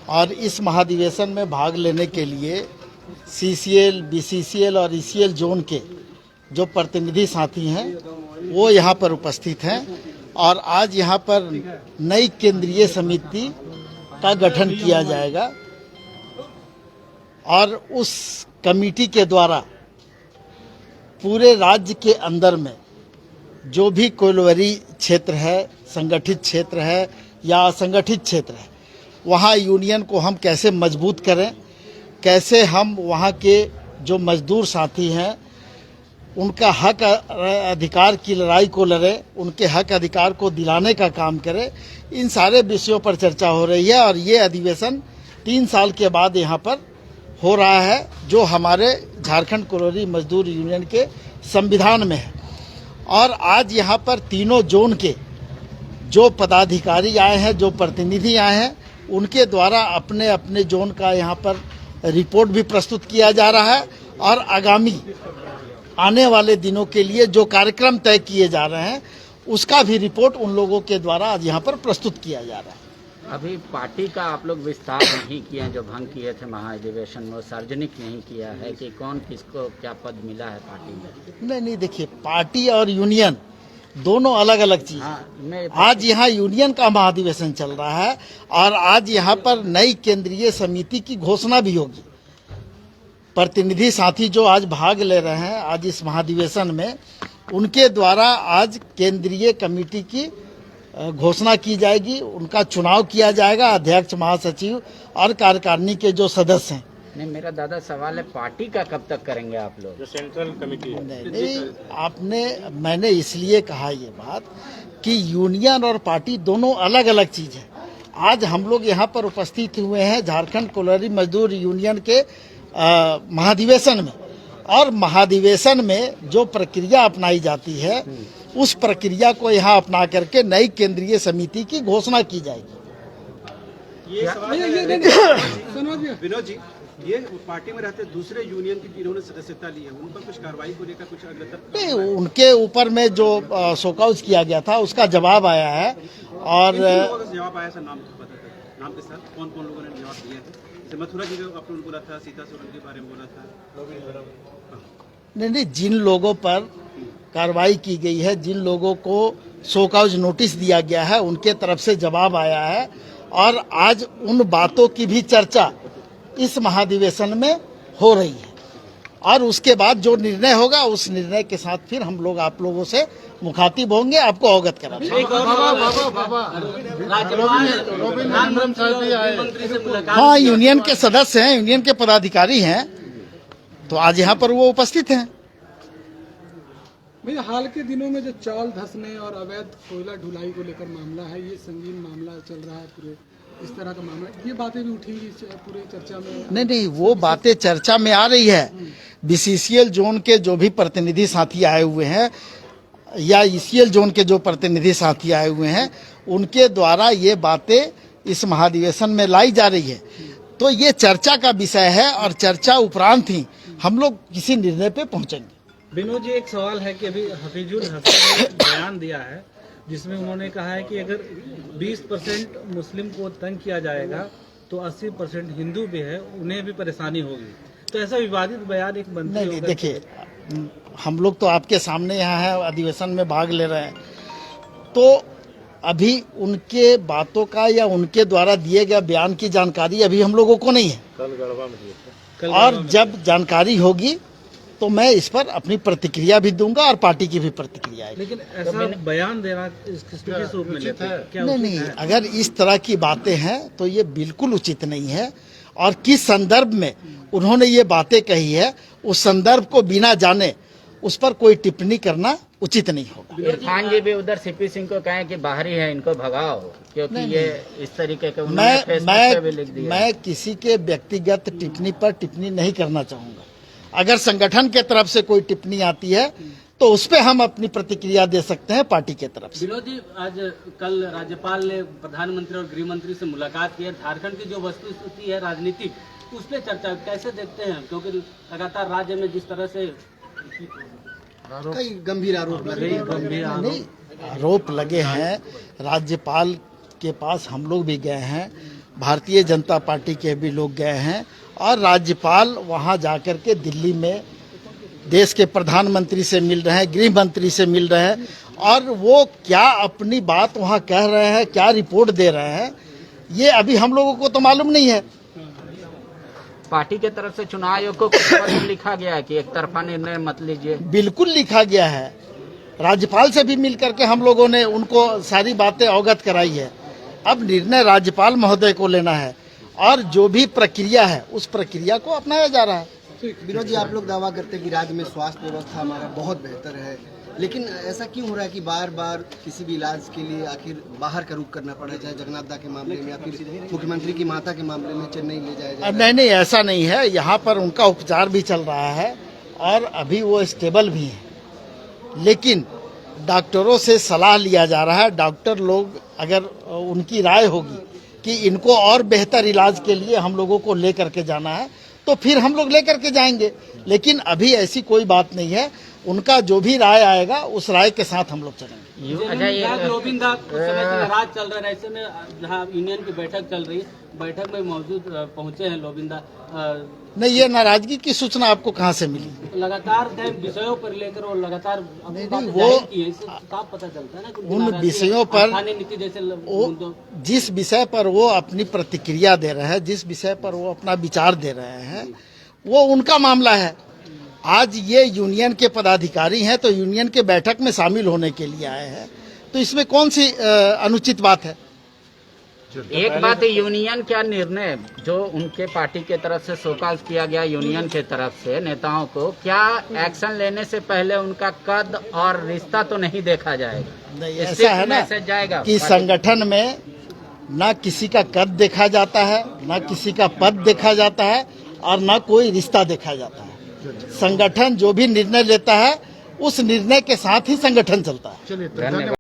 और इस महाधिवेशन में भाग लेने के लिए CCL, BCCL और ECL जोन के जो प्रतिनिधि साथी हैं वो यहाँ पर उपस्थित हैं और आज यहाँ पर नई केंद्रीय समिति का गठन किया जाएगा और उस कमेटी के द्वारा पूरे राज्य के अंदर में जो भी कोयलवरी क्षेत्र है, संगठित क्षेत्र है या असंगठित क्षेत्र है, वहाँ यूनियन को हम कैसे मजबूत करें, कैसे हम वहाँ के जो मजदूर साथी हैं उनका हक अधिकार की लड़ाई को लड़े, उनके हक अधिकार को दिलाने का काम करें, इन सारे विषयों पर चर्चा हो रही है। और ये अधिवेशन 3 साल के बाद यहाँ पर हो रहा है जो हमारे झारखंड कोयलवरी मजदूर यूनियन के संविधान में है। और आज यहाँ पर तीनों जोन के जो पदाधिकारी आए हैं, जो प्रतिनिधि आए हैं, उनके द्वारा अपने अपने जोन का यहाँ पर रिपोर्ट भी प्रस्तुत किया जा रहा है और आगामी आने वाले दिनों के लिए जो कार्यक्रम तय किए जा रहे हैं उसका भी रिपोर्ट उन लोगों के द्वारा आज यहाँ पर प्रस्तुत किया जा रहा है। अभी पार्टी का आप लोग विस्तार नहीं किए हैं, जो भंग किए थे महाधिवेशन में, सार्वजनिक नहीं किया है कि कौन किसको क्या पद मिला है पार्टी में? नहीं, देखिए, पार्टी और यूनियन दोनों अलग अलग चीज है। आज यहाँ यूनियन का महाधिवेशन चल रहा है और आज यहाँ पर नई केंद्रीय समिति की घोषणा भी होगी। प्रतिनिधि साथी जो आज भाग ले रहे हैं आज इस महाधिवेशन में, उनके द्वारा आज केंद्रीय कमेटी की घोषणा की जाएगी, उनका चुनाव किया जाएगा, अध्यक्ष, महासचिव और कार्यकारिणी के जो सदस्य हैं। नहीं, मेरा दादा सवाल है पार्टी का कब तक करेंगे आप लोग? जो सेंट्रल कमेटी है। नहीं, मैंने इसलिए कहा ये बात कि यूनियन और पार्टी दोनों अलग अलग चीज है। आज हम लोग यहाँ पर उपस्थित हुए हैं झारखंड कोयलवरी मजदूर यूनियन के महाधिवेशन में, और महाधिवेशन में जो प्रक्रिया अपनाई जाती है उस प्रक्रिया को यहाँ अपना करके नई केंद्रीय समिति की घोषणा की जाएगी। ये सवाल विनोद जी, ये पार्टी में रहते दूसरे यूनियन की जिन्होंने सदस्यता ली है उन पर कुछ कार्रवाई को लेकर कुछ अग्रतर? नहीं, उनके ऊपर में जो शोकआउट किया गया था उसका जवाब आया है। और जवाब आया सर, नाम नाम के साथ कौन कौन लोगों ने जवाब दिया था? जैसे मथुरा जी का आपने बोला था, सीता सोरेन के बारे में बोला था। नहीं, जिन लोगों पर कार्रवाई की गई है, जिन लोगों को शोकआउट नोटिस दिया गया है, उनके तरफ से जवाब आया है और आज उन बातों की भी चर्चा इस महाधिवेशन में हो रही है और उसके बाद जो निर्णय होगा उस निर्णय के साथ फिर हम लोग आप लोगों से मुखातिब होंगे, आपको अवगत कराएंगे। हाँ, यूनियन के सदस्य हैं, यूनियन के पदाधिकारी हैं, तो आज यहाँ पर वो उपस्थित हैं। भैया, हाल के दिनों में जो चावल धंसने और अवैध कोयला ढुलाई को लेकर मामला है, ये संगीन मामला चल रहा है, पूरे इस तरह का मामला, ये बातें भी उठेंगी पूरे चर्चा में? नहीं, वो बातें चर्चा में आ रही है। BCCL जोन के जो भी प्रतिनिधि साथी आए हुए हैं या ECL जोन के जो प्रतिनिधि साथी आए हुए हैं, उनके द्वारा ये बातें इस महाधिवेशन में लाई जा रही है। तो ये चर्चा का विषय है और चर्चा उपरांत ही हम लोग किसी निर्णय पे पहुंचेंगे। विनोद जी, एक सवाल है कि अभी हफीजुल हसन ने बयान दिया है जिसमें उन्होंने कहा है कि अगर 20% मुस्लिम को तंग किया जाएगा तो 80% हिंदू भी है, उन्हें भी परेशानी होगी। तो ऐसा विवादित बयान एक मंत्री नहीं, देखिए, हम लोग तो आपके सामने यहाँ है, अधिवेशन में भाग ले रहे हैं, तो अभी उनके बातों का या उनके द्वारा दिए गए बयान की जानकारी अभी हम लोगों को नहीं है। और जब जानकारी होगी तो मैं इस पर अपनी प्रतिक्रिया भी दूंगा और पार्टी की भी प्रतिक्रिया है। लेकिन ऐसा बयान देना किस रूप में लेते हैं? क्या नहीं, अगर इस तरह की बातें हैं तो ये बिल्कुल उचित नहीं है और किस संदर्भ में उन्होंने ये बातें कही है उस संदर्भ को बिना जाने उस पर कोई टिप्पणी करना उचित नहीं होगा। इरफान जी भी उधर CP सिंह को कहें कि बाहरी है, इनको भगाओ, क्योंकि ये इस तरीके के मैं किसी के व्यक्तिगत टिप्पणी पर टिप्पणी नहीं करना चाहूंगा। अगर संगठन के तरफ से कोई टिप्पणी आती है तो उस पे हम अपनी प्रतिक्रिया दे सकते हैं पार्टी के तरफ से। विनोद जी, आज कल राज्यपाल ने प्रधानमंत्री और गृह मंत्री से मुलाकात की है। झारखंड की जो वस्तुस्थिति है राजनीतिक, उस पर चर्चा कैसे देखते हैं? क्योंकि लगातार राज्य में जिस तरह से कई गंभीर आरोप लगे हैं, राज्यपाल के पास हम लोग भी गए हैं, भारतीय जनता पार्टी के भी लोग गए हैं और राज्यपाल वहां जाकर के दिल्ली में देश के प्रधानमंत्री से मिल रहे हैं, गृह मंत्री से मिल रहे हैं और वो क्या अपनी बात वहां कह रहे हैं, क्या रिपोर्ट दे रहे हैं, ये अभी हम लोगों को तो मालूम नहीं है। पार्टी के तरफ से चुनाव आयोग को कुछ पत्र लिखा गया है कि एक तरफा निर्णय मत लीजिए। बिल्कुल लिखा गया है, राज्यपाल से भी मिल करके हम लोगों ने उनको सारी बातें अवगत कराई है। अब निर्णय राज्यपाल महोदय को लेना है और जो भी प्रक्रिया है उस प्रक्रिया को अपनाया जा रहा है। विनोद जी, आप लोग दावा करते हैं कि राज्य में स्वास्थ्य व्यवस्था हमारा बहुत बेहतर है, लेकिन ऐसा क्यों हो रहा है कि बार बार किसी भी इलाज के लिए आखिर बाहर का रुख करना पड़ा, चाहे जगन्नाथ दा के मामले में या फिर मुख्यमंत्री की माता के मामले में चेन्नई ले जाया जाए? नहीं, ऐसा नहीं है। यहाँ पर उनका उपचार भी चल रहा है और अभी वो स्टेबल भी हैं, लेकिन डॉक्टरों से सलाह लिया जा रहा है। डॉक्टर लोग अगर उनकी राय होगी कि इनको और बेहतर इलाज के लिए हम लोगों को ले करके जाना है तो फिर हम लोग ले करके जाएंगे, लेकिन अभी ऐसी कोई बात नहीं है। उनका जो भी राय आएगा उस राय के साथ हम लोग चलेंगे। लोबिंदा उस समय से नाराज चल रहे हैं, ऐसे में जहां यूनियन की बैठक चल रही है, बैठक में मौजूद पहुंचे हैं लोबिंदा। नहीं, ये नाराजगी की सूचना आपको कहाँ से मिली? लगातार विषयों पर लेकर वो लगातार वो साफ पता चलता है ना कि उन विषयों पर खाने नीति जैसे जिस विषय पर वो अपनी प्रतिक्रिया दे रहे हैं, जिस विषय पर वो अपना विचार दे रहे हैं, वो उनका मामला है। आज ये यूनियन के पदाधिकारी हैं तो यूनियन के बैठक में शामिल होने के लिए आए हैं, तो इसमें कौन सी अनुचित बात है? एक बात है, यूनियन क्या निर्णय जो उनके पार्टी के तरफ से शोकॉज किया गया यूनियन के तरफ से नेताओं को, क्या एक्शन लेने से पहले उनका कद और रिश्ता तो नहीं देखा जाएगा? नहीं, ऐसा है ना जाएगा कि संगठन में ना किसी का कद देखा जाता है, ना किसी का पद देखा जाता है और ना कोई रिश्ता देखा जाता है। संगठन जो भी निर्णय लेता है उस निर्णय के साथ ही संगठन चलता है। धन्यवाद।